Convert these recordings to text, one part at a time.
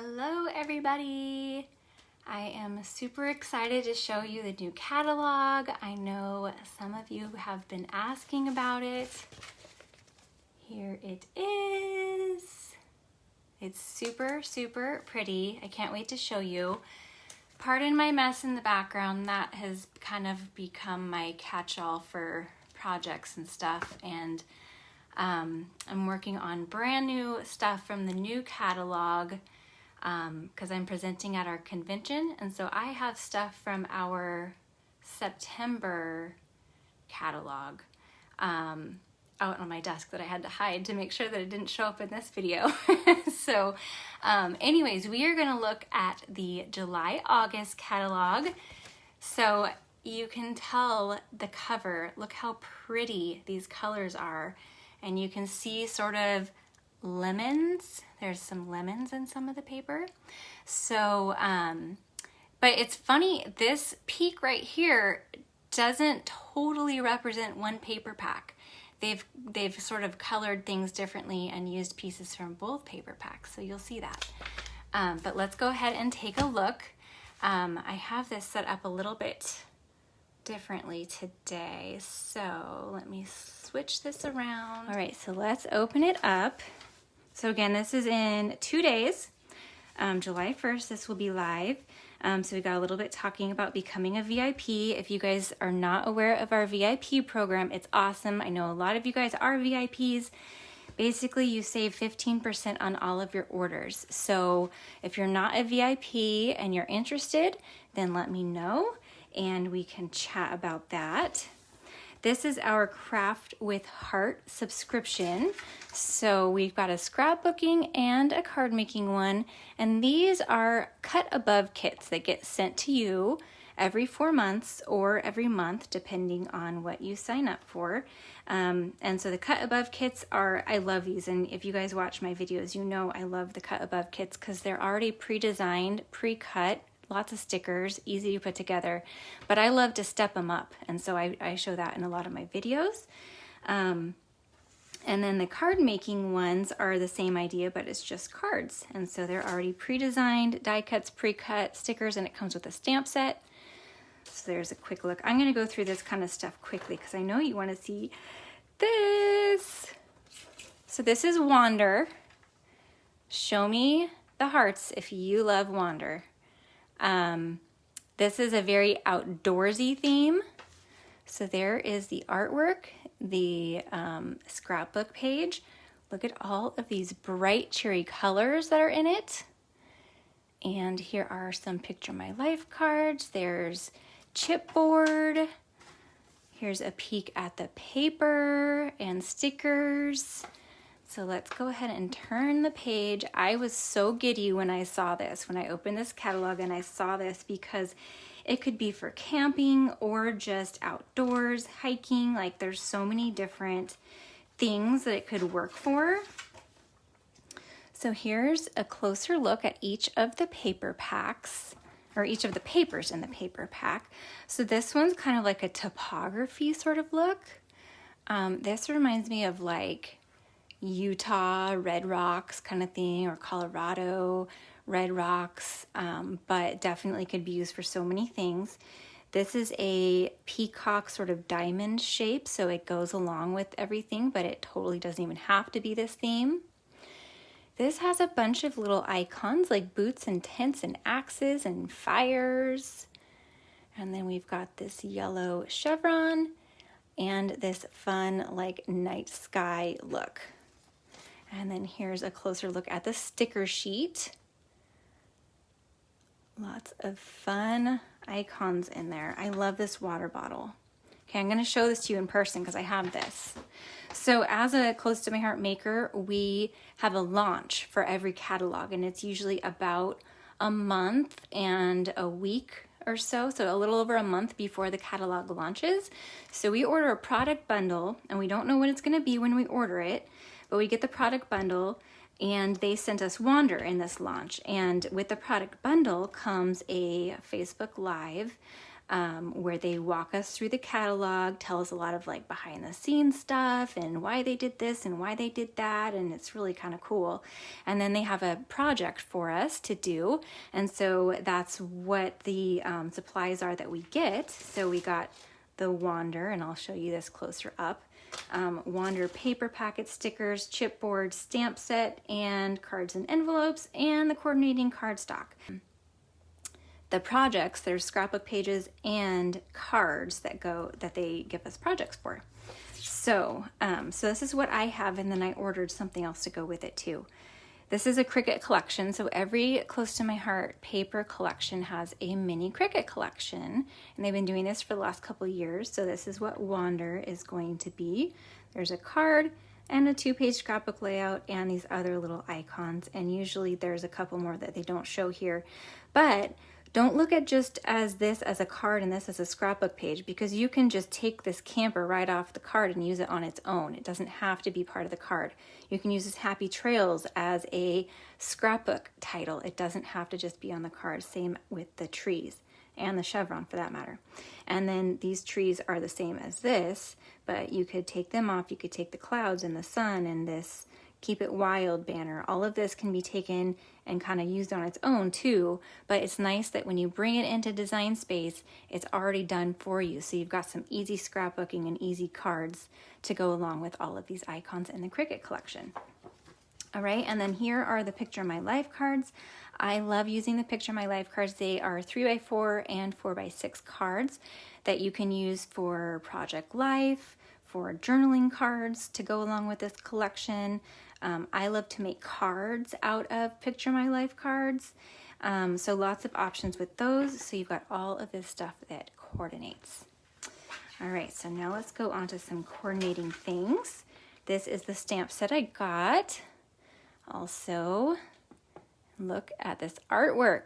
Hello everybody! I am super excited to show you the new catalog. I know some of you have been asking about it. Here it is. It's super, super pretty. I can't wait to show you. Pardon my mess in the background. That has kind of become my catch-all for projects and stuff. And I'm working on brand new stuff from the new catalog because I'm presenting at our convention, and so I have stuff from our September catalog out on my desk that I had to hide to make sure that it didn't show up in this video. So anyways, we are going to look at the July-August catalog. So you can tell the cover, look how pretty these colors are, and you can see sort of lemons. There's some lemons in some of the paper. So, but it's funny, this peak right here doesn't totally represent one paper pack. They've sort of colored things differently and used pieces from both paper packs, so you'll see that. But let's go ahead and take a look. I have this set up a little bit differently today, so let me switch this around. All right, so let's open it up. So again, this is in 2 days. July 1st, this will be live. So we got a little bit talking about becoming a VIP. If you guys are not aware of our VIP program, it's awesome. I know a lot of you guys are VIPs. Basically, you save 15% on all of your orders. So if you're not a VIP and you're interested, then let me know and we can chat about that. This is our Craft with Heart subscription. So we've got a scrapbooking and a card making one. And these are cut above kits that get sent to you every 4 months or every month, depending on what you sign up for. And so the cut above kits are, I love these. And if you guys watch my videos, you know I love the cut above kits because they're already pre-designed, pre-cut. Lots of stickers, easy to put together, but I love to step them up, and so I show that in a lot of my videos. And then the card making ones are the same idea, but it's just cards, and so they're already pre-designed, die cuts, pre-cut stickers, and it comes with a stamp set. So there's a quick look. I'm going to go through this kind of stuff quickly because I know you want to see this. So this is Wander. Show me the hearts if you love Wander. This is a very outdoorsy theme. So there is the artwork, the scrapbook page. Look at all of these bright cherry colors that are in it. And here are some Picture My Life cards. There's chipboard. Here's a peek at the paper and stickers. So let's go ahead and turn the page. I was so giddy when I saw this, when I opened this catalog and I saw this, because it could be for camping or just outdoors, hiking. Like there's so many different things that it could work for. So here's a closer look at each of the paper packs, or each of the papers in the paper pack. So this one's kind of like a topography sort of look. This reminds me of like Utah red rocks kind of thing, or Colorado red rocks, but definitely could be used for so many things. This is a peacock sort of diamond shape, so it goes along with everything, but it totally doesn't even have to be this theme. This has a bunch of little icons like boots and tents and axes and fires. And then we've got this yellow chevron and this fun like night sky look. And then here's a closer look at the sticker sheet. Lots of fun icons in there. I love this water bottle. Okay, I'm going to show this to you in person because I have this. So as a Close to My Heart maker, we have a launch for every catalog, and it's usually about a month and a week or so a little over a month before the catalog launches. So we order a product bundle, and we don't know what it's going to be when we order it, but we get the product bundle, and they sent us Wander in this launch. And with the product bundle comes a Facebook Live where they walk us through the catalog, tell us a lot of like behind the scenes stuff and why they did this and why they did that, and it's really kind of cool. And then they have a project for us to do, and so that's what the supplies are that we get. So we got the Wander, and I'll show you this closer up. Wander paper packet stickers, chipboard, stamp set, and cards and envelopes, and the coordinating cardstock. The projects, there's scrapbook pages and cards that they give us projects for. So this is what I have, and then I ordered something else to go with it too. This is a Cricut collection, so every Close to My Heart paper collection has a mini Cricut collection, and they've been doing this for the last couple years, so this is what Wander is going to be. There's a card and a 2-page scrapbook layout and these other little icons, and usually there's a couple more that they don't show here, but don't look at just as this as a card and this as a scrapbook page, because you can just take this camper right off the card and use it on its own. It doesn't have to be part of the card. You can use this Happy Trails as a scrapbook title. It doesn't have to just be on the card. Same with the trees and the chevron for that matter. And then these trees are the same as this, but you could take them off. You could take the clouds and the sun and this Keep It Wild banner. All of this can be taken and kind of used on its own too, but it's nice that when you bring it into Design Space, it's already done for you. So you've got some easy scrapbooking and easy cards to go along with all of these icons in the Cricut collection. All right, and then here are the Picture My Life cards. I love using the Picture My Life cards. They are 3x4 and 4x6 cards that you can use for Project Life, for journaling cards to go along with this collection. I love to make cards out of Picture My Life cards. So lots of options with those. So you've got all of this stuff that coordinates. All right, so now let's go on to some coordinating things. This is the stamp set I got. Also, look at this artwork.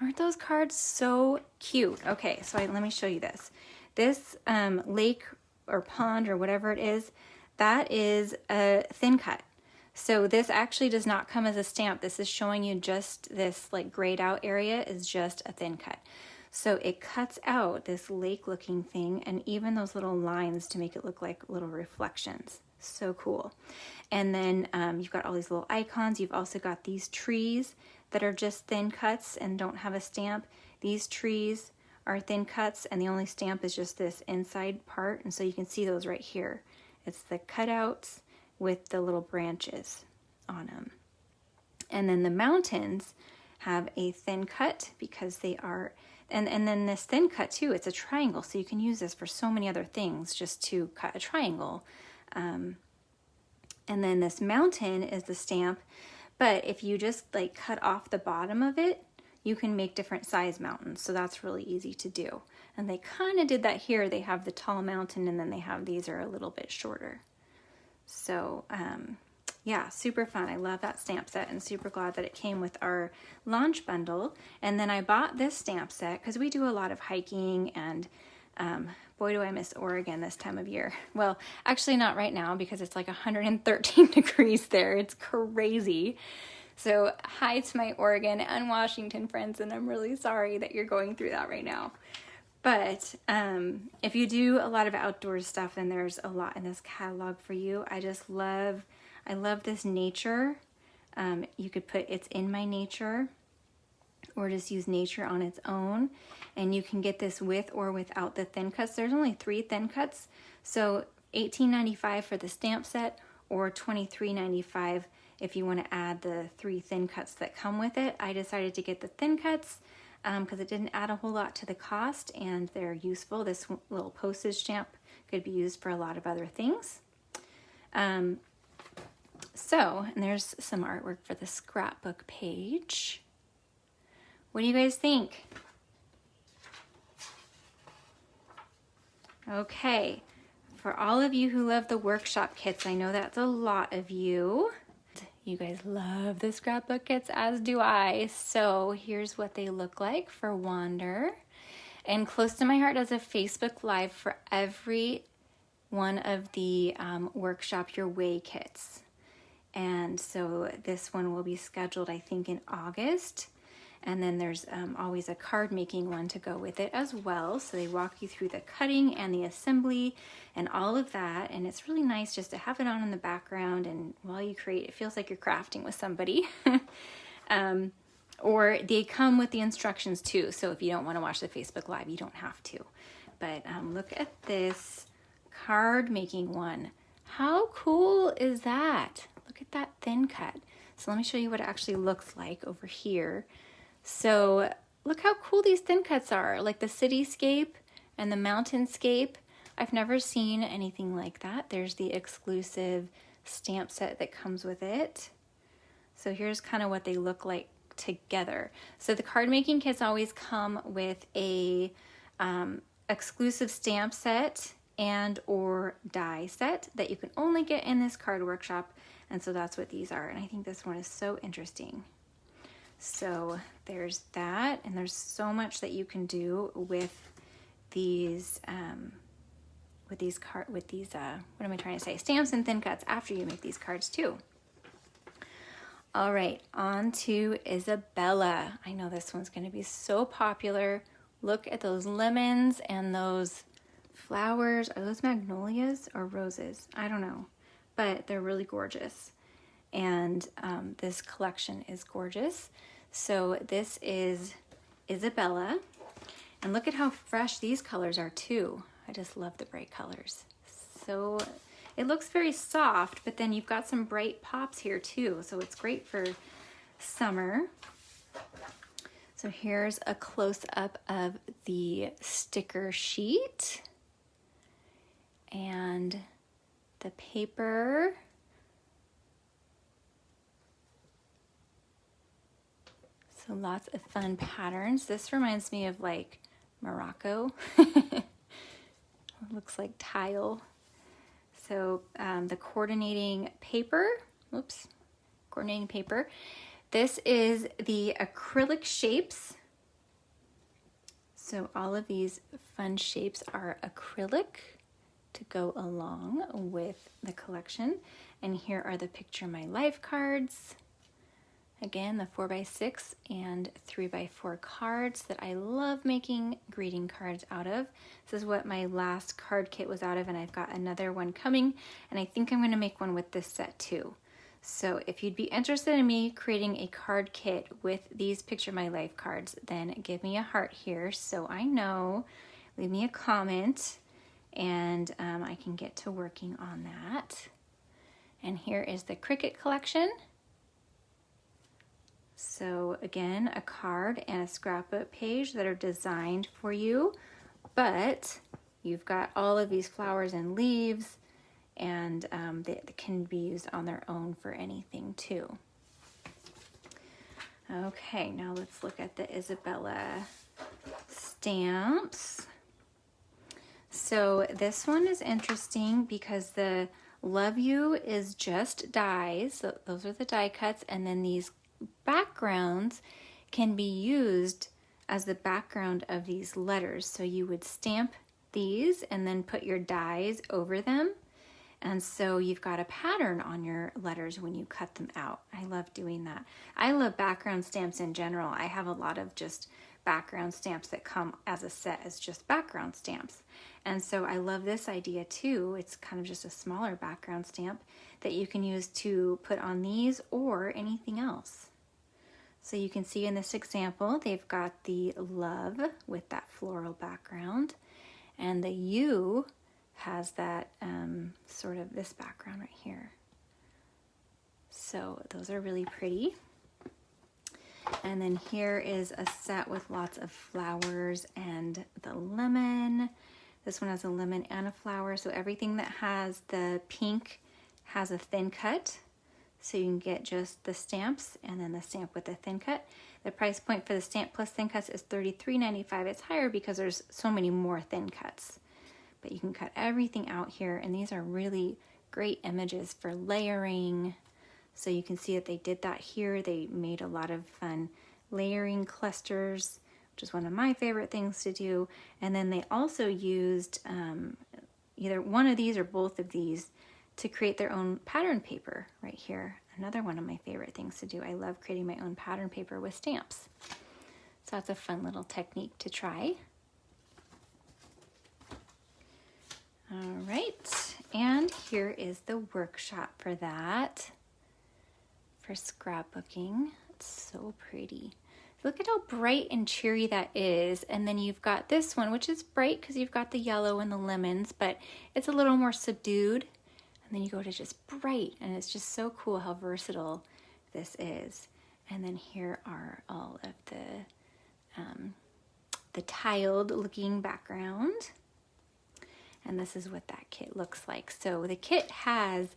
Aren't those cards so cute? Okay, so let me show you this. This lake or pond or whatever it is, that is a thin cut. So this actually does not come as a stamp. This is showing you just this like grayed out area is just a thin cut. So it cuts out this lake looking thing and even those little lines to make it look like little reflections. So cool. And then you've got all these little icons. You've also got these trees that are just thin cuts and don't have a stamp. These trees are thin cuts and the only stamp is just this inside part. And so you can see those right here. It's the cutouts with the little branches on them. And then the mountains have a thin cut because they are, and then this thin cut too, it's a triangle. So you can use this for so many other things just to cut a triangle. And then this mountain is the stamp, but if you just like cut off the bottom of it, you can make different size mountains. So that's really easy to do. And they kind of did that here. They have the tall mountain and then they have these are a little bit shorter. So yeah, super fun. I love that stamp set and super glad that it came with our launch bundle. And then I bought this stamp set because we do a lot of hiking and boy, do I miss Oregon this time of year. Well, actually not right now because it's like 113 degrees there. It's crazy. So hi to my Oregon and Washington friends, and I'm really sorry that you're going through that right now. But if you do a lot of outdoor stuff, then there's a lot in this catalog for you. I love this nature. You could put it's in my nature or just use nature on its own. And you can get this with or without the thin cuts. There's only 3 thin cuts. So $18.95 for the stamp set or $23.95 if you want to add the 3 thin cuts that come with it. I decided to get the thin cuts because it didn't add a whole lot to the cost and they're useful. This little postage stamp could be used for a lot of other things. And there's some artwork for the scrapbook page. What do you guys think? Okay, for all of you who love the workshop kits, I know that's a lot of you. You guys love the scrapbook kits, as do I. So here's what they look like for Wander. And Close to My Heart does a Facebook Live for every one of the Workshop Your Way kits. And so this one will be scheduled, I think, in August. And then there's always a card making one to go with it as well. So they walk you through the cutting and the assembly and all of that. And it's really nice just to have it on in the background, and while you create, it feels like you're crafting with somebody. Or they come with the instructions too. So if you don't want to watch the Facebook Live, you don't have to. But look at this card making one. How cool is that? Look at that thin cut. So let me show you what it actually looks like over here. So look how cool these thin cuts are, like the cityscape and the mountainscape. I've never seen anything like that. There's the exclusive stamp set that comes with it. So here's kind of what they look like together. So the card making kits always come with a exclusive stamp set and or die set that you can only get in this card workshop. And so that's what these are. And I think this one is so interesting. So there's that, and there's so much that you can do with these what am I trying to say? Stamps and thin cuts after you make these cards too. All right, on to Isabella. I know this one's going to be so popular. Look at those lemons and those flowers. Are those magnolias or roses? I don't know, but they're really gorgeous. And this collection is gorgeous. So this is Isabella. And look at how fresh these colors are too. I just love the bright colors. So it looks very soft, but then you've got some bright pops here too. So it's great for summer. So here's a close-up of the sticker sheet and the paper. So lots of fun patterns. This reminds me of like Morocco. It looks like tile. So the coordinating paper, coordinating paper. This is the acrylic shapes. So all of these fun shapes are acrylic to go along with the collection. And here are the Picture My Life cards. Again, the 4x6 and 3x4 cards that I love making greeting cards out of. This is what my last card kit was out of, and I've got another one coming, and I think I'm going to make one with this set too. So if you'd be interested in me creating a card kit with these Picture My Life cards, then give me a heart here so I know. Leave me a comment, and I can get to working on that. And here is the Cricut Collection. So again, a card and a scrapbook page that are designed for you, but you've got all of these flowers and leaves, and they can be used on their own for anything too. Okay, now let's look at the Isabella stamps. So this one is interesting because the Love You is just dies. So those are the die cuts, and then these backgrounds can be used as the background of these letters. So you would stamp these and then put your dies over them. And so you've got a pattern on your letters when you cut them out. I love doing that. I love background stamps in general. I have a lot of just background stamps that come as a set as just background stamps. And so I love this idea too. It's kind of just a smaller background stamp that you can use to put on these or anything else. So you can see in this example, they've got the love with that floral background, and the U has that sort of this background right here. So those are really pretty. And then here is a set with lots of flowers and the lemon. This one has a lemon and a flower. So everything that has the pink has a thin cut. So you can get just the stamps and then the stamp with the thin cut. The price point for the stamp plus thin cuts is $33.95. It's higher because there's so many more thin cuts. But you can cut everything out here, and these are really great images for layering. So you can see that they did that here. They made a lot of fun layering clusters, which is one of my favorite things to do. And then they also used either one of these or both of these to create their own pattern paper right here. Another one of my favorite things to do. I love creating my own pattern paper with stamps. So that's a fun little technique to try. All right, and here is the workshop for that, for scrapbooking. It's so pretty. Look at how bright and cheery that is. And then you've got this one, which is bright because you've got the yellow and the lemons, but it's a little more subdued. And then you go to just bright, and it's just so cool how versatile this is. And then here are all of the tiled looking background. And this is what that kit looks like. So the kit has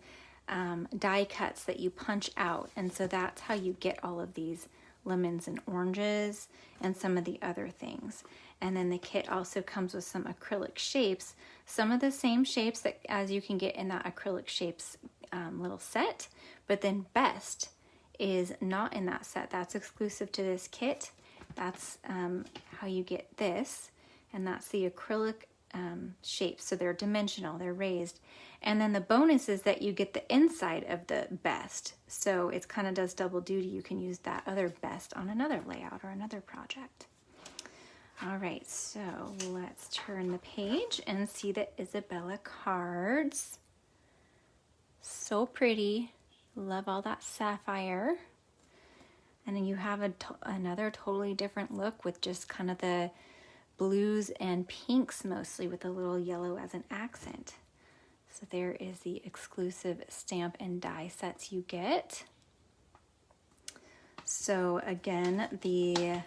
die cuts that you punch out. And so that's how you get all of these lemons and oranges and some of the other things. And then the kit also comes with some acrylic shapes, some of the same shapes that as you can get in that acrylic shapes little set, but then Best is not in that set. That's exclusive to this kit. That's how you get this, and that's the acrylic shapes. So they're dimensional, they're raised. And then the bonus is that you get the inside of the Best. So it kind of does double duty. You can use that other Best on another layout or another project. All right, so let's turn the page and see the Isabella cards. So pretty. Love all that sapphire. And then you have another totally different look with just kind of the blues and pinks mostly, with a little yellow as an accent. So there is the exclusive stamp and die sets you get. So again, the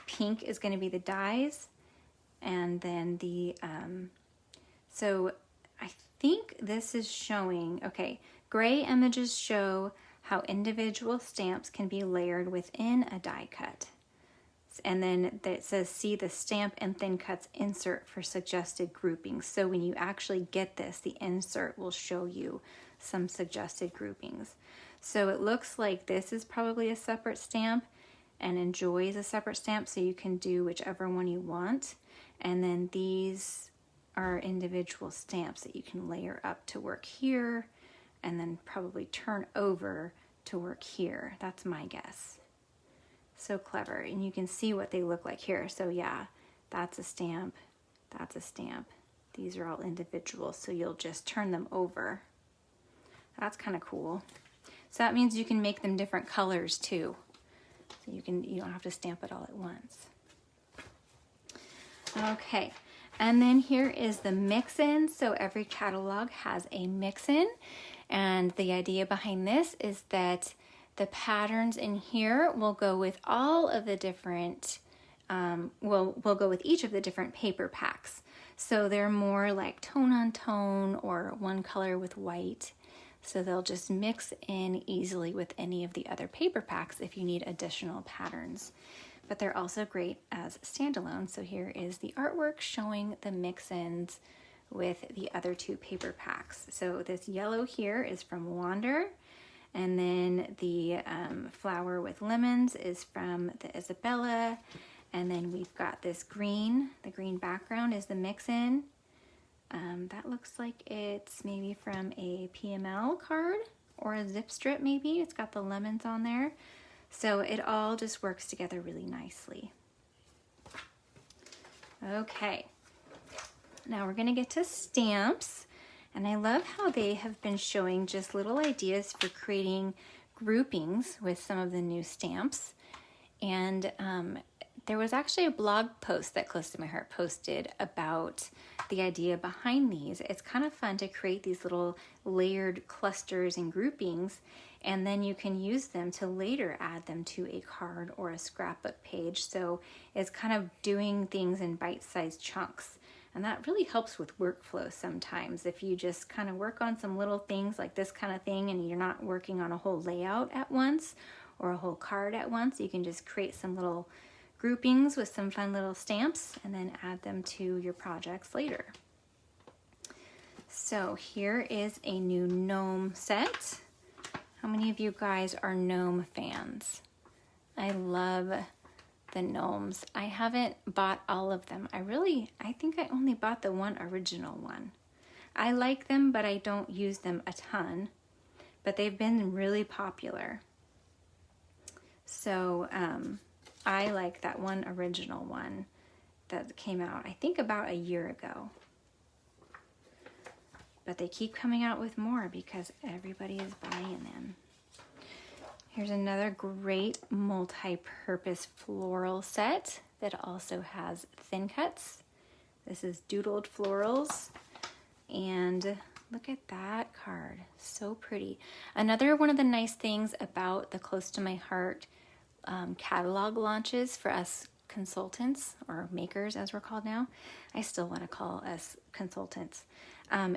pink is going to be the dies, and then the so I think this is showing, okay, gray images show how individual stamps can be layered within a die cut. And then it says, see the stamp and thin cuts insert for suggested groupings. So when you actually get this, the insert will show you some suggested groupings. So it looks like this is probably a separate stamp, and Enjoy is a separate stamp, so you can do whichever one you want. And then these are individual stamps that you can layer up to work here, and then probably turn over to work here. That's my guess. So clever. And you can see what they look like here. So yeah, that's a stamp, that's a stamp. These are all individual, so you'll just turn them over. That's kind of cool. So that means you can make them different colors too. So you don't have to stamp it all at once. Okay, and then here is the mix-in. So every catalog has a mix-in, and the idea behind this is that the patterns in here will go with all of the different, will go with each of the different paper packs. So they're more like tone on tone or one color with white. So they'll just mix in easily with any of the other paper packs if you need additional patterns. But they're also great as standalone. So here is the artwork showing the mix-ins with the other two paper packs. So this yellow here is from Wander, and then the flower with lemons is from the Isabella, and then we've got this green, the green background is the mix-in. That looks like it's maybe from a PML card or a zip strip maybe. It's got the lemons on there. So it all just works together really nicely. Okay, now we're gonna get to stamps. And I love how they have been showing just little ideas for creating groupings with some of the new stamps. And there was actually a blog post that Close to My Heart posted about the idea behind these. It's kind of fun to create these little layered clusters and groupings, and then you can use them to later add them to a card or a scrapbook page. So it's kind of doing things in bite-sized chunks. And that really helps with workflow sometimes. If you just kind of work on some little things like this kind of thing and you're not working on a whole layout at once or a whole card at once, you can just create some little groupings with some fun little stamps and then add them to your projects later. So here is a new Gnome set. How many of you guys are Gnome fans? I love the gnomes. I haven't bought all of them. I think I only bought the one original one. I like them, but I don't use them a ton, but they've been really popular. So I like that one original one that came out, I think about a year ago. But they keep coming out with more because everybody is buying them. Here's another great multi-purpose floral set that also has thin cuts. This is doodled florals, and look at that card, so pretty. Another one of the nice things about the Close to My Heart catalog launches for us consultants, or makers as we're called now, I still want to call us consultants,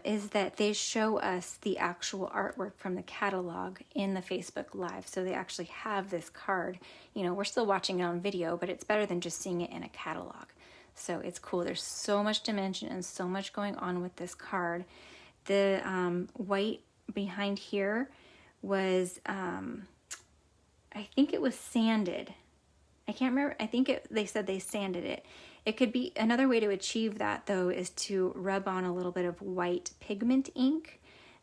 is that they show us the actual artwork from the catalog in the Facebook Live. So they actually have this card. You know, we're still watching it on video, but it's better than just seeing it in a catalog. So it's cool. There's so much dimension and so much going on with this card. The white behind here was, I think it was sanded. I can't remember. I think they said they sanded it. It could be another way to achieve that, though, is to rub on a little bit of white pigment ink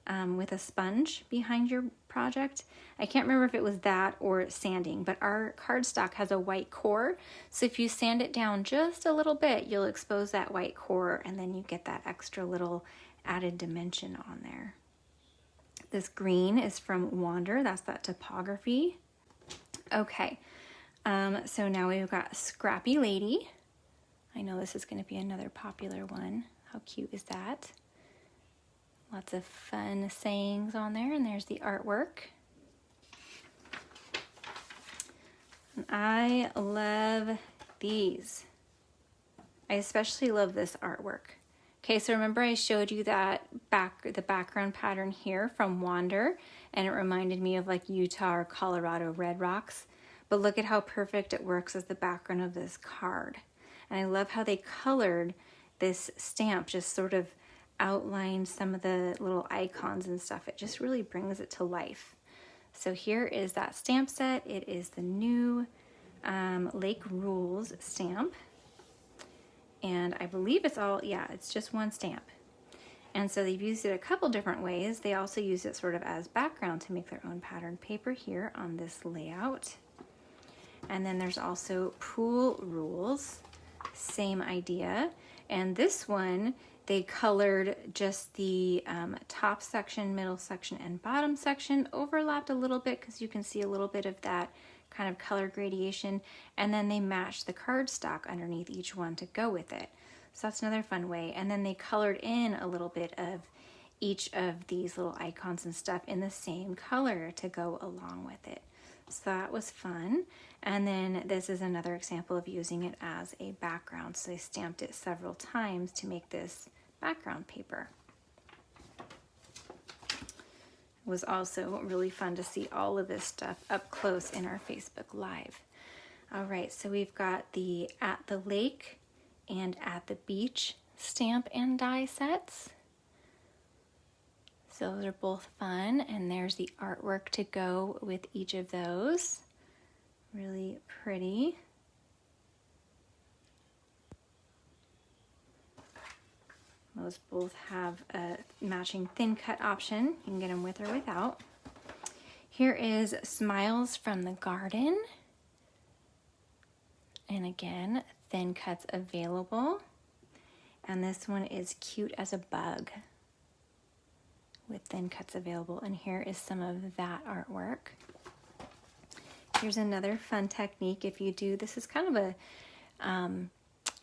with a sponge behind your project. I can't remember if it was that or sanding, but our cardstock has a white core. So if you sand it down just a little bit, you'll expose that white core, and then you get that extra little added dimension on there. This green is from Wander. That's that topography. Okay, so now we've got Scrappy Lady. I know this is going to be another popular one. How cute is that? Lots of fun sayings on there, and there's the artwork. And I love these. I especially love this artwork. Okay, so remember I showed you that the background pattern here from Wander, and it reminded me of like Utah or Colorado red rocks. But look at how perfect it works as the background of this card. And I love how they colored this stamp, just sort of outlined some of the little icons and stuff. It just really brings it to life. So here is that stamp set. It is the new Lake Rules stamp. And I believe it's all, yeah, it's just one stamp. And so they've used it a couple different ways. They also use it sort of as background to make their own pattern paper here on this layout. And then there's also Pool Rules, same idea. And this one, they colored just the top section, middle section, and bottom section, overlapped a little bit because you can see a little bit of that kind of color gradation, and then they matched the cardstock underneath each one to go with it. So that's another fun way. And then they colored in a little bit of each of these little icons and stuff in the same color to go along with it. So that was fun. And then this is another example of using it as a background. So they stamped it several times to make this background paper. It was also really fun to see all of this stuff up close in our Facebook Live. All right, so we've got the At the Lake and At the Beach stamp and die sets. So those are both fun, and there's the artwork to go with each of those. Really pretty. Those both have a matching thin cut option. You can get them with or without. Here is Smiles from the Garden. And again, thin cuts available. And this one is Cute as a Bug with thin cuts available. And here is some of that artwork. Here's another fun technique if you do, this is kind of a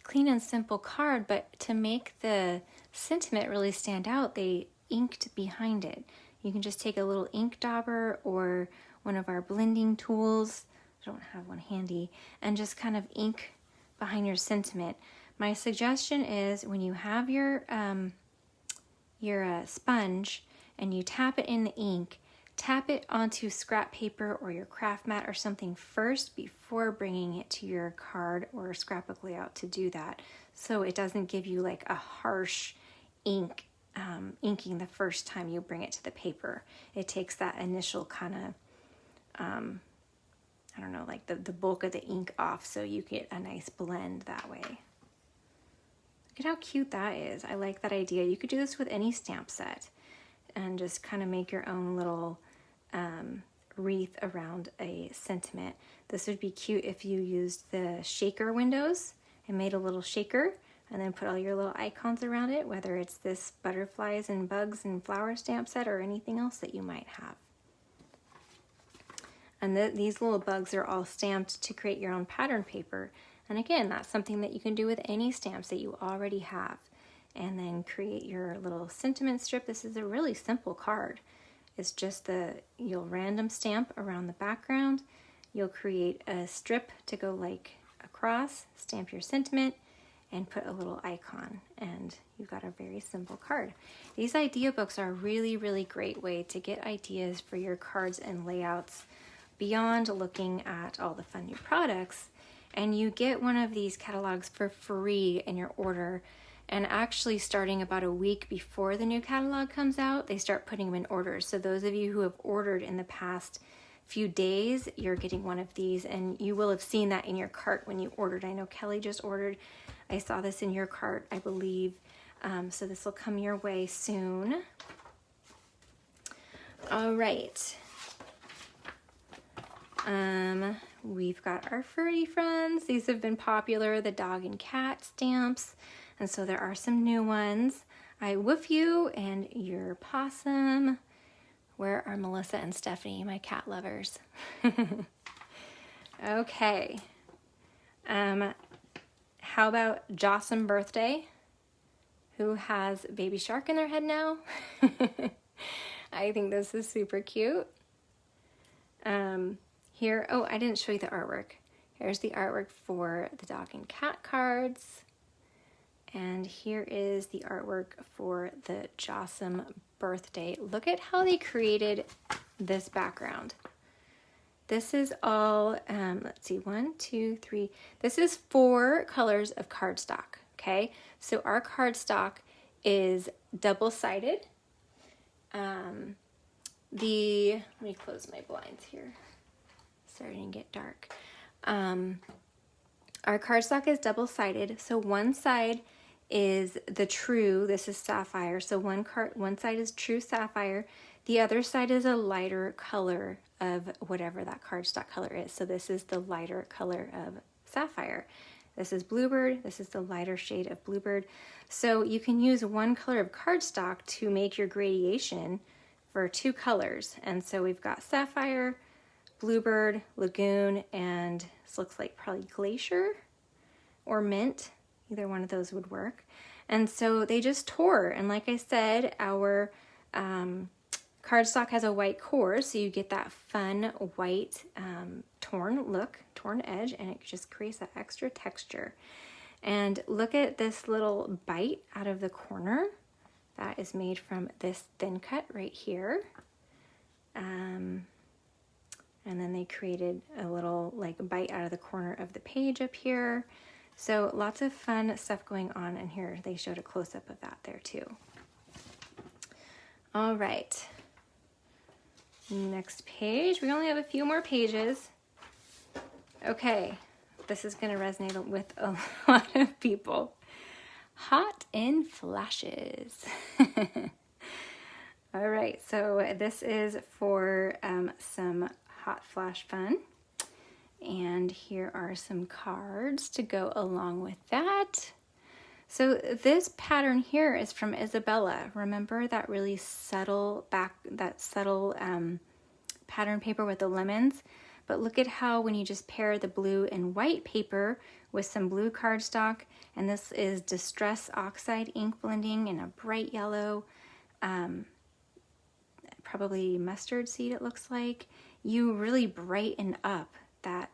clean and simple card, but to make the sentiment really stand out, they inked behind it. You can just take a little ink dauber or one of our blending tools, I don't have one handy, and just kind of ink behind your sentiment. My suggestion is when you have your sponge and you tap it in the ink, tap it onto scrap paper or your craft mat or something first before bringing it to your card or scrapbook layout to do that, so it doesn't give you like a harsh ink inking the first time you bring it to the paper. It takes that initial kind of I don't know, like the bulk of the ink off, so you get a nice blend that way. Look at how cute that is. I like that idea. You could do this with any stamp set and just kind of make your own little wreath around a sentiment. This would be cute if you used the shaker windows and made a little shaker and then put all your little icons around it, whether it's this butterflies and bugs and flower stamp set or anything else that you might have. And these little bugs are all stamped to create your own pattern paper. And again, that's something that you can do with any stamps that you already have. And then create your little sentiment strip. This is a really simple card. It's just you'll random stamp around the background. You'll create a strip to go like across, stamp your sentiment, and put a little icon. And you've got a very simple card. These idea books are a really, really great way to get ideas for your cards and layouts beyond looking at all the fun new products. And you get one of these catalogs for free in your order. And actually starting about a week before the new catalog comes out, they start putting them in orders. So those of you who have ordered in the past few days, you're getting one of these, and you will have seen that in your cart when you ordered. I know Kelly just ordered. I saw this in your cart, I believe. So this will come your way soon. All right. We've got our Furry Friends. These have been popular, the dog and cat stamps. And so there are some new ones. I Woof You and Your Possum. Where are Melissa and Stephanie, my cat lovers? Okay. How about Jossum Birthday? Who has Baby Shark in their head now? I think this is super cute. Here, oh, I didn't show you the artwork. Here's the artwork for the dog and cat cards. And here is the artwork for the Jossum Birthday. Look at how they created this background. This is all, let's see, 1, 2, 3. This is 4 colors of cardstock, okay? So our cardstock is double-sided. Let me close my blinds here. Starting to get dark. Our cardstock is double-sided, so one side is the true, this is sapphire, so one side is true sapphire, the other side is a lighter color of whatever that cardstock color is. So this is the lighter color of sapphire. This is bluebird, this is the lighter shade of bluebird. So you can use one color of cardstock to make your gradation for 2 colors. And so we've got sapphire, bluebird, lagoon, and this looks like probably glacier or mint. Either one of those would work. And so they just tore. And like I said, our cardstock has a white core, so you get that fun white torn look, torn edge, and it just creates that extra texture. And look at this little bite out of the corner. That is made from this thin cut right here. And then they created a little like bite out of the corner of the page up here. So lots of fun stuff going on in here. They showed a close-up of that there too. All right, next page. We only have a few more pages. Okay, this is gonna resonate with a lot of people. Hot in Flashes. All right, so this is for some hot flash fun. And here are some cards to go along with that. So this pattern here is from Isabella. Remember that really subtle pattern paper with the lemons? But look at how when you just pair the blue and white paper with some blue cardstock, and this is Distress Oxide ink blending in a bright yellow, probably mustard seed it looks like, you really brighten up that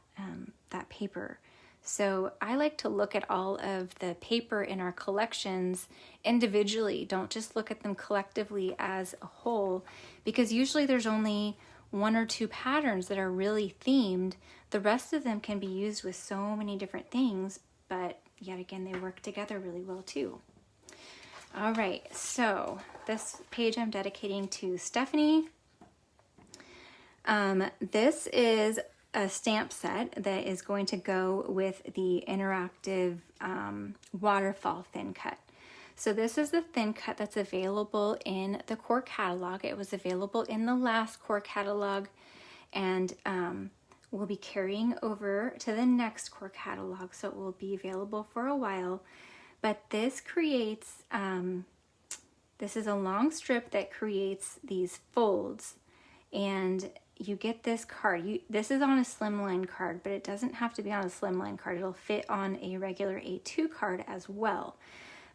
paper. So I like to look at all of the paper in our collections individually. Don't just look at them collectively as a whole, because usually there's only 1 or 2 patterns that are really themed. The rest of them can be used with so many different things, but yet again, they work together really well too. All right, so this page I'm dedicating to Stephanie. This is a stamp set that is going to go with the interactive Waterfall Thin Cut. So this is the thin cut that's available in the core catalog. It was available in the last core catalog, and we'll be carrying over to the next core catalog, so it will be available for a while. But this creates, this is a long strip that creates these folds, and you get this card. This is on a slimline card, but it doesn't have to be on a slimline card. It'll fit on a regular A2 card as well.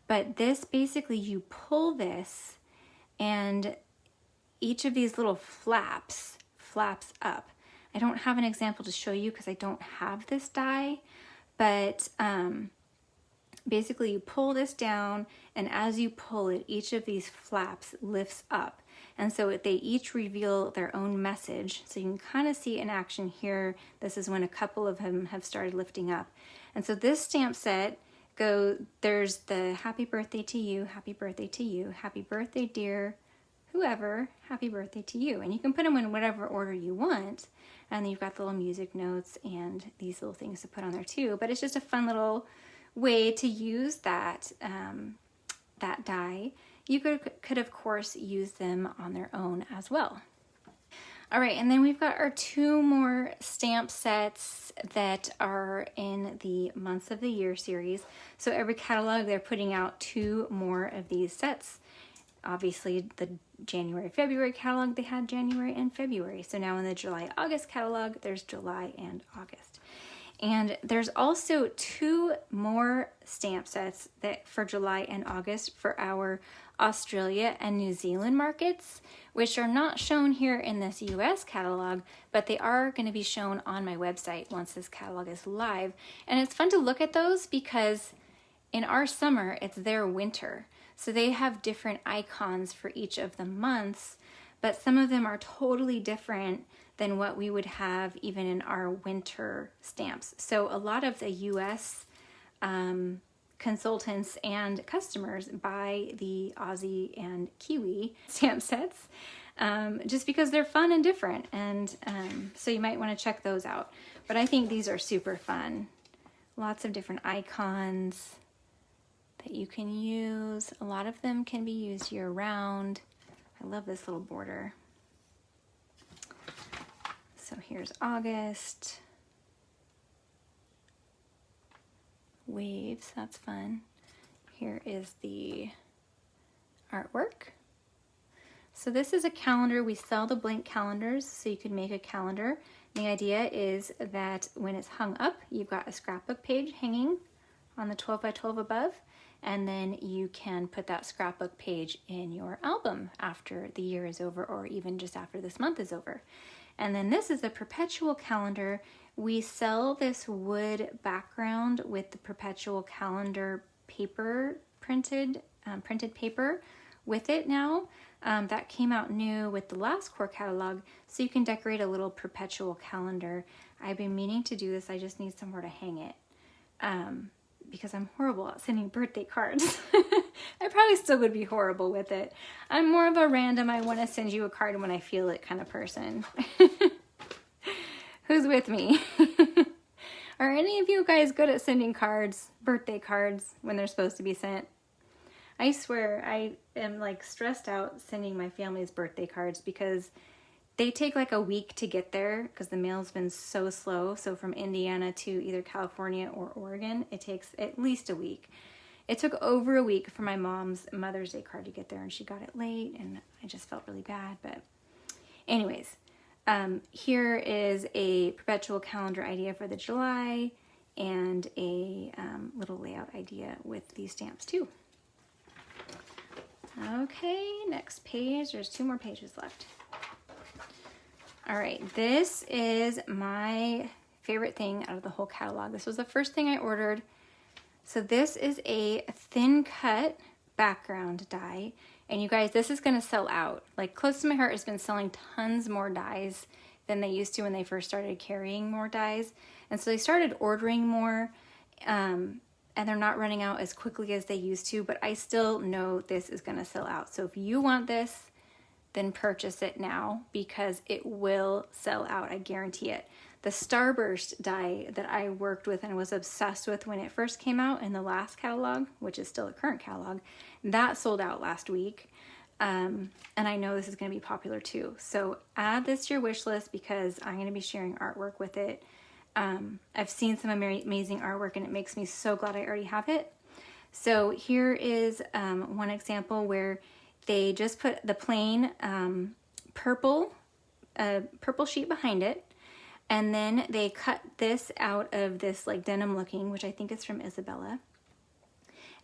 But this, basically, you pull this, and each of these little flaps up. I don't have an example to show you because I don't have this die, but basically you pull this down, and as you pull it, each of these flaps lifts up. And so they each reveal their own message. So you can kind of see in action here. This is when a couple of them have started lifting up. And so this stamp set there's the happy birthday to you, happy birthday to you, happy birthday dear whoever, happy birthday to you. And you can put them in whatever order you want. And then you've got the little music notes and these little things to put on there too. But it's just a fun little way to use that, that die. You could of course use them on their own as well. All right, and then we've got our 2 more stamp sets that are in the Months of the Year series. So every catalog, they're putting out 2 more of these sets. Obviously, the January-February catalog, they had January and February. So now in the July-August catalog, there's July and August. And there's also 2 more stamp sets that for July and August for our Australia and New Zealand markets, which are not shown here in this US catalog, but they are going to be shown on my website once this catalog is live. And it's fun to look at those because in our summer, it's their winter. So they have different icons for each of the months, but some of them are totally different than what we would have even in our winter stamps. So a lot of the US consultants and customers buy the Aussie and Kiwi stamp sets just because they're fun and different. And so you might want to check those out. But I think these are super fun. Lots of different icons that you can use. A lot of them can be used year round. I love this little border. So here's August. Waves, that's fun. Here is the artwork. So this is a calendar. We sell the blank calendars, so you could make a calendar. The idea is that when it's hung up, you've got a scrapbook page hanging on the 12 by 12 above, and then you can put that scrapbook page in your album after the year is over, or even just after this month is over. And then this is the Perpetual Calendar. We sell this wood background with the Perpetual Calendar paper printed paper with it now. That came out new with the last core catalog, so you can decorate a little Perpetual Calendar. I've been meaning to do this, I just need somewhere to hang it. Because I'm horrible at sending birthday cards. I probably still would be horrible with it. I'm more of a random, I want to send you a card when I feel it kind of person. Who's with me? Are any of you guys good at sending cards, birthday cards, when they're supposed to be sent? I swear I am like stressed out sending my family's birthday cards because they take like a week to get there because the mail's been so slow. So from Indiana to either California or Oregon, it takes at least a week. It took over a week for my mom's Mother's Day card to get there, and she got it late, and I just felt really bad. But anyways, here is a Perpetual Calendar idea for the July and a little layout idea with these stamps too. Okay, next page. There's 2 more pages left. All right, this is my favorite thing out of the whole catalog. This was the first thing I ordered. So this is a thin cut background die. And you guys, this is gonna sell out. Like, Close to My Heart has been selling tons more dies than they used to when they first started carrying more dies. And so they started ordering more, and they're not running out as quickly as they used to, but I still know this is gonna sell out. So if you want this, then purchase it now because it will sell out, I guarantee it. The Starburst die that I worked with and was obsessed with when it first came out in the last catalog, which is still a current catalog, that sold out last week. And I know this is going to be popular too. So add this to your wish list because I'm going to be sharing artwork with it. I've seen some amazing artwork and it makes me so glad I already have it. So here is one example where they just put the plain purple sheet behind it, and then they cut this out of this like denim looking, which I think is from Isabella,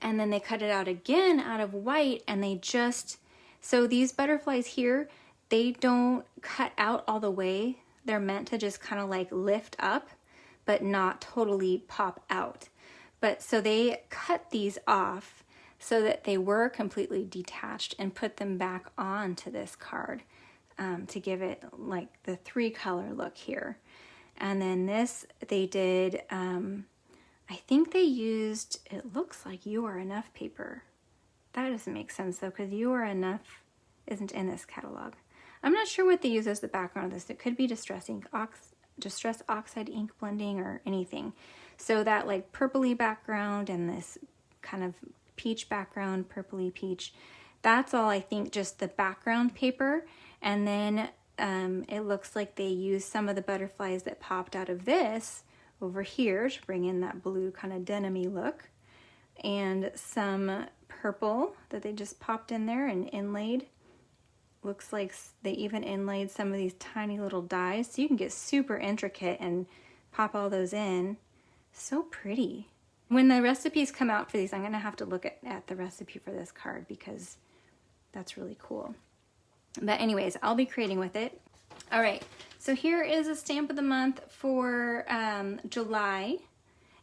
and then they cut it out again out of white, and they just, so these butterflies here, they don't cut out all the way. They're meant to just kind of like lift up, but not totally pop out. But so they cut these off so that they were completely detached and put them back onto this card to give it like the 3-color look here. And then this, they did, I think they used, it looks like You Are Enough paper. That doesn't make sense though, because You Are Enough isn't in this catalog. I'm not sure what they use as the background of this. It could be Distress Oxide ink blending or anything. So that like purpley background and this kind of peach background, purpley peach, that's all I think just the background paper. And then it looks like they used some of the butterflies that popped out of this over here to bring in that blue kind of denim-y look. And some purple that they just popped in there and inlaid. Looks like they even inlaid some of these tiny little dies, so you can get super intricate and pop all those in. So pretty. When the recipes come out for these, I'm gonna have to look at the recipe for this card because that's really cool. But anyways, I'll be creating with it. All right, so here is a stamp of the month for July.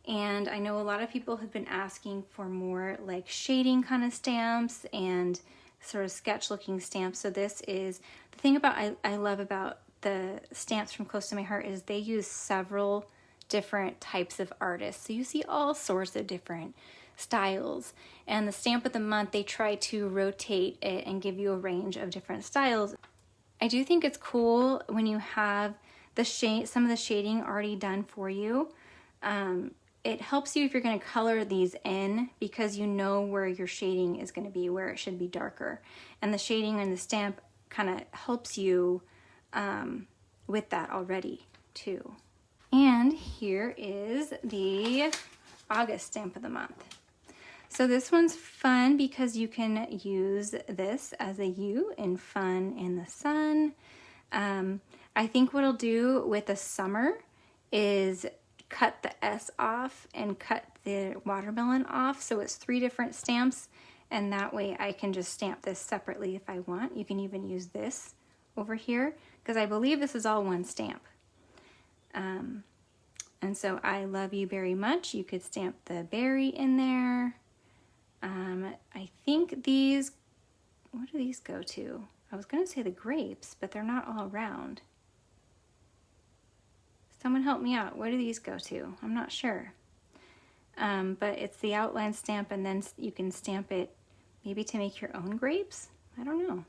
And I know a lot of people have been asking for more like shading kind of stamps and sort of sketch looking stamps. So this is the thing about I love about the stamps from Close to My Heart is they use several different types of artists. So you see all sorts of different styles. And the stamp of the month, they try to rotate it and give you a range of different styles. I do think it's cool when you have the some of the shading already done for you. It helps you if you're going to color these in because you know where your shading is going to be, where it should be darker. And the shading in the stamp kind of helps you with that already too. And here is the August stamp of the month. So this one's fun because you can use this as a U in Fun in the Sun. I think what I'll do with the summer is cut the S off and cut the watermelon off, so it's 3 different stamps, and that way I can just stamp this separately if I want. You can even use this over here because I believe this is all one stamp. And so I love you very much. You could stamp the berry in there. I think these, what do these go to? I was gonna say the grapes, but they're not all round. Someone help me out. What do these go to? I'm not sure. But it's the outline stamp, and then you can stamp it maybe to make your own grapes. I don't know.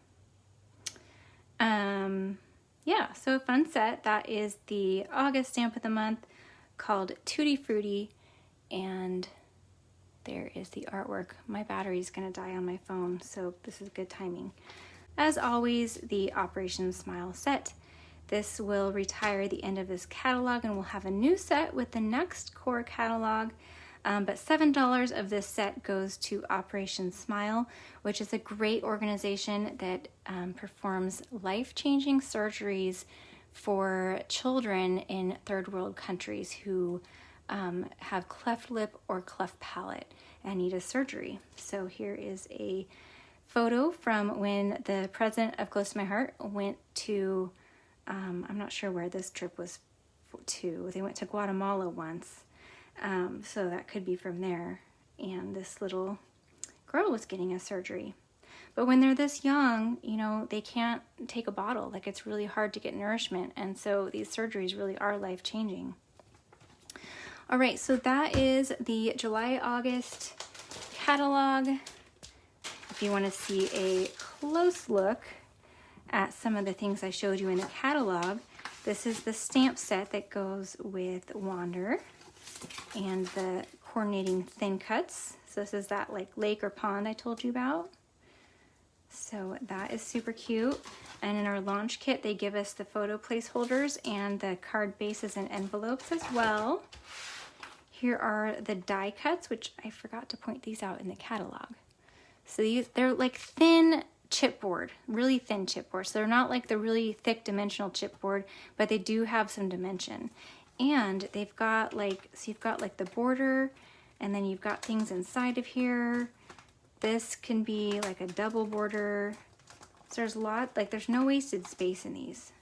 Yeah, so a fun set. That is the August stamp of the month called Tutti Frutti, and there is the artwork. My battery's gonna die on my phone, so this is good timing. As always, the Operation Smile set. This will retire at the end of this catalog, and we'll have a new set with the next core catalog. But $7 of this set goes to Operation Smile, which is a great organization that performs life-changing surgeries for children in third world countries who have cleft lip or cleft palate and need a surgery. So here is a photo from when the president of Close to My Heart went to I'm not sure where this trip was to. They went to Guatemala once, so that could be from there. And this little girl was getting a surgery. But when they're this young, you know, they can't take a bottle. Like, it's really hard to get nourishment. And so these surgeries really are life-changing. All right, so that is the July-August catalog. If you want to see a close look at some of the things I showed you in the catalog, this is the stamp set that goes with Wander and the coordinating thin cuts. So this is that like lake or pond I told you about. So that is super cute. And in our launch kit, they give us the photo placeholders and the card bases and envelopes as well. Here are the die cuts, which I forgot to point these out in the catalog. So they're like thin chipboard, really thin chipboard. So they're not like the really thick dimensional chipboard, but they do have some dimension. And they've got like, so you've got like the border, and then you've got things inside of here. This can be like a double border. So there's a lot, like there's no wasted space in these.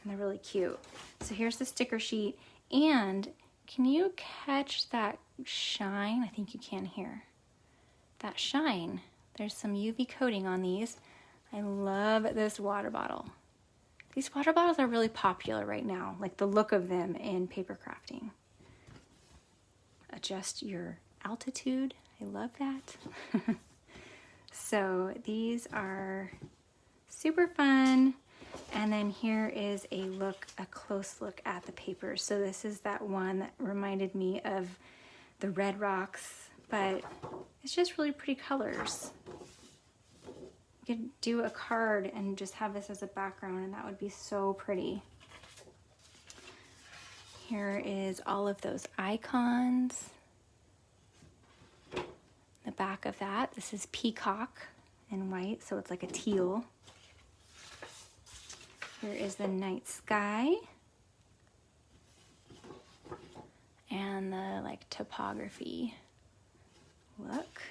And they're really cute. So here's the sticker sheet. And can you catch that shine? I think you can here. That shine. There's some UV coating on these. I love this water bottle. These water bottles are really popular right now, like the look of them in paper crafting. Adjust your altitude. I love that. So these are super fun. And then here is a close look at the paper. So this is that one that reminded me of the red rocks, but it's just really pretty colors. You could do a card and just have this as a background, and that would be so pretty. Here is all of those icons. The back of that, this is peacock in white, so it's like a teal. Here is the night sky. And the like topography look.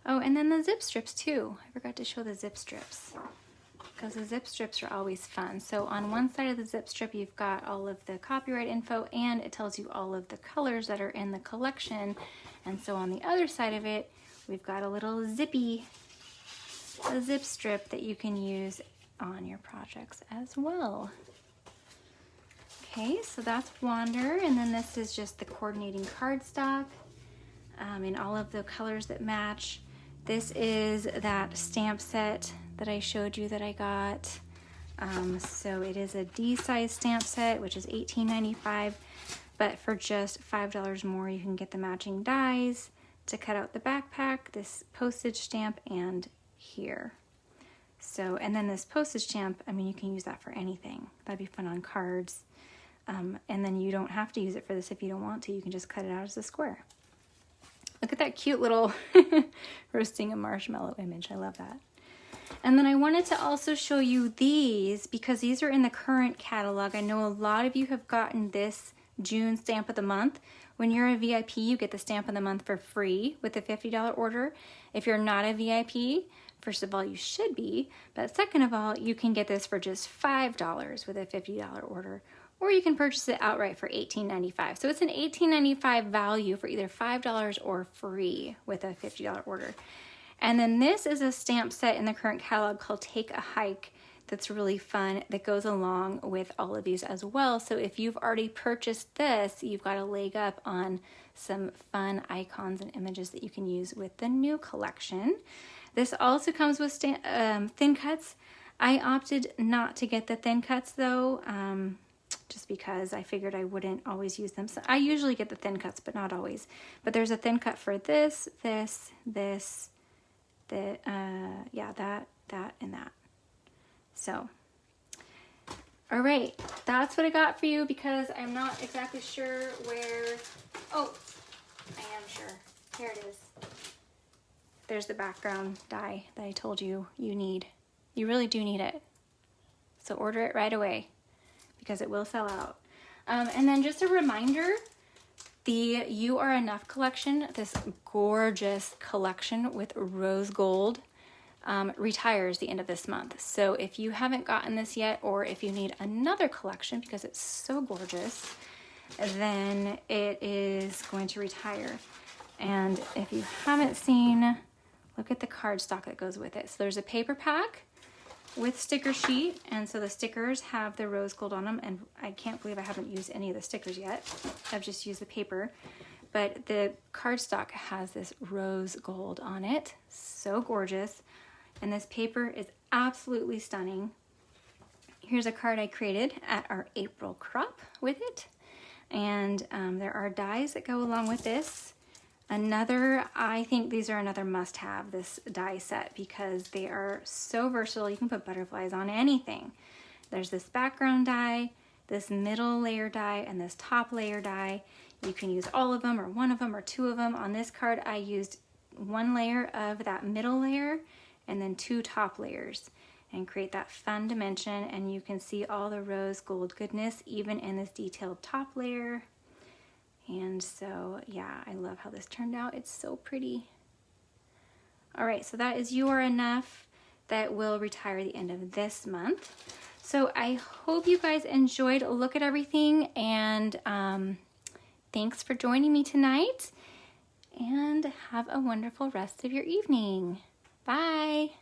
Oh, and then the zip strips too. I forgot to show the zip strips, because the zip strips are always fun. So on one side of the zip strip, you've got all of the copyright info, and it tells you all of the colors that are in the collection. And so on the other side of it, we've got a little zip strip that you can use on your projects as well. Okay, so that's Wander, and then this is just the coordinating cardstock in all of the colors that match. This is that stamp set that I showed you that I got. So it is a D size stamp set, which is $18.95, but for just $5 more, you can get the matching dies to cut out the backpack, this postage stamp, and here. So, and then this postage stamp, I mean, you can use that for anything. That'd be fun on cards. And then you don't have to use it for this if you don't want to. You can just cut it out as a square. Look at that cute little roasting a marshmallow image. I love that. And then I wanted to also show you these, because these are in the current catalog. I know a lot of you have gotten this June stamp of the month. When you're a VIP, you get the stamp of the month for free with a $50 order. If you're not a VIP, first of all, you should be, but second of all, you can get this for just $5 with a $50 order, or you can purchase it outright for $18.95. So it's an $18.95 value for either $5 or free with a $50 order. And then this is a stamp set in the current catalog called Take a Hike that's really fun, that goes along with all of these as well. So if you've already purchased this, you've got a leg up on some fun icons and images that you can use with the new collection. This also comes with thin cuts. I opted not to get the thin cuts though, just because I figured I wouldn't always use them. So I usually get the thin cuts, but not always. But there's a thin cut for this, that, and that. So, all right, that's what I got for you, because I'm not exactly sure where, oh, I am sure. Here it is. There's the background die that I told you you need. You really do need it. So order it right away, because it will sell out. And then just a reminder, the You Are Enough collection, this gorgeous collection with rose gold, retires the end of this month. So if you haven't gotten this yet, or if you need another collection because it's so gorgeous, then it is going to retire. And if you haven't seen, look at the cardstock that goes with it. So there's a paper pack with sticker sheet, and so the stickers have the rose gold on them, and I can't believe I haven't used any of the stickers yet. I've just used the paper, but the cardstock has this rose gold on it. So gorgeous. And this paper is absolutely stunning. Here's a card I created at our April crop with it. And there are dies that go along with this. I think these are another must-have, this die set, because they are so versatile. You can put butterflies on anything. There's this background die, this middle layer die, and this top layer die. You can use all of them or one of them or two of them. On this card, I used one layer of that middle layer and then two top layers and create that fun dimension. And you can see all the rose gold goodness even in this detailed top layer. And so, yeah, I love how this turned out. It's so pretty. All right, so that is You Are Enough. That will retire at the end of this month. So I hope you guys enjoyed a look at everything, and thanks for joining me tonight, and have a wonderful rest of your evening. Bye.